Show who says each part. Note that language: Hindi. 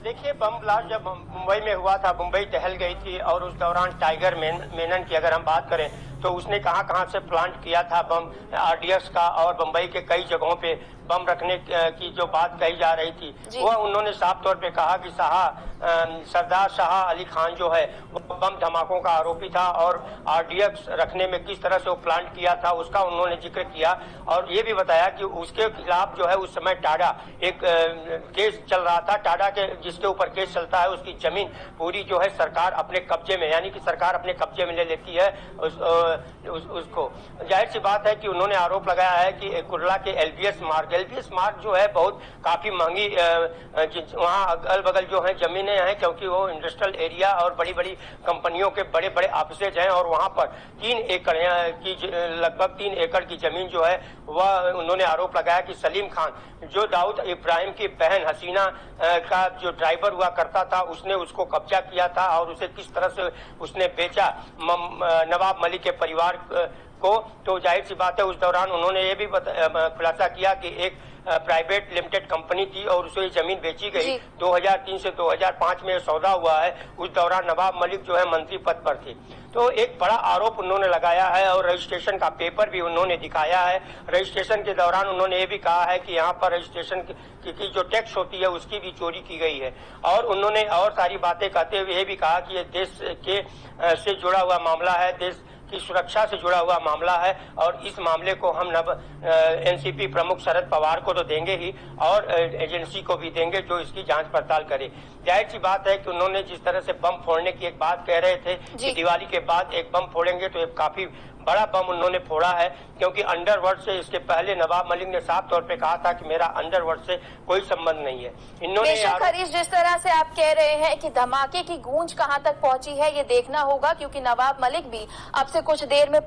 Speaker 1: देखिए, बम ब्लास्ट जब मुंबई में हुआ था, मुंबई टहल गई थी और उस दौरान टाइगर मेनन की अगर हम बात करें तो उसने कहां से प्लांट किया था बम आरडीएक्स का, और मुंबई के कई जगहों पे बम रखने की जो बात कही जा रही थी वह उन्होंने साफ तौर पे कहा कि सरदार शाह अली खान जो है वो बम धमाकों का आरोपी था और आरडीएक्स रखने में किस तरह से वो प्लांट किया था उसका उन्होंने जिक्र किया। और ये भी बताया कि उसके खिलाफ जो है उस समय टाडा एक केस चल रहा था, टाडा के जिसके ऊपर केस चलता है उसकी जमीन पूरी जो है सरकार अपने कब्जे में, यानी कि सरकार अपने कब्जे में ले लेती है उसको। जाहिर सी बात है कि उन्होंने आरोप लगाया है कि कुर्ला के एलबीएस मार्ग जो है बहुत काफी महंगी, वहाँ अगल बगल जो है जमीनें हैं क्योंकि वो इंडस्ट्रियल एरिया और बड़ी बड़ी कंपनियों के बड़े बड़े ऑफिसेज हैं, और वहाँ पर 3 एकड़ की लगभग 3 एकड़ की जमीन जो है वह उन्होंने आरोप लगाया कि सलीम खान जो दाऊद इब्राहिम की बहन हसीना का जो ड्राइवर हुआ करता था उसने उसको कब्जा किया था और उसे किस तरह से उसने बेचा नवाब मलिक के परिवार को। तो जाहिर सी बात है उस दौरान उन्होंने ये भी खुलासा किया कि एक प्राइवेट लिमिटेड कंपनी थी और उसे जमीन बेची गई 2003 से 2005 में सौदा हुआ है। उस दौरान नवाब मलिक जो है मंत्री पद पर थे। तो एक बड़ा आरोप उन्होंने लगाया है और रजिस्ट्रेशन का पेपर भी उन्होंने दिखाया है। रजिस्ट्रेशन के दौरान उन्होंने ये भी कहा है कि यहाँ पर रजिस्ट्रेशन की जो टैक्स होती है उसकी भी चोरी की गई है, और उन्होंने और सारी बातें कहते हुए ये भी कहा कि ये देश के से जुड़ा हुआ मामला है, देश की सुरक्षा से जुड़ा हुआ मामला है, और इस मामले को हम एनसीपी प्रमुख शरद पवार को तो देंगे ही और एजेंसी को भी देंगे जो इसकी जांच पड़ताल करे। जाहिर सी बात है कि उन्होंने जिस तरह से बम फोड़ने की एक बात कह रहे थे कि दिवाली के बाद एक बम फोड़ेंगे, तो एक काफी बड़ा बम उन्होंने फोड़ा है, क्योंकि अंडरवर्ल्ड से इसके पहले नवाब मलिक ने साफ तौर पे कहा था कि मेरा अंडरवर्ल्ड से कोई संबंध नहीं है। इन्होंने
Speaker 2: हरीश, जिस तरह से आप कह रहे हैं कि धमाके की गूंज कहां तक पहुंची है ये देखना होगा, क्योंकि नवाब मलिक भी अब से कुछ देर में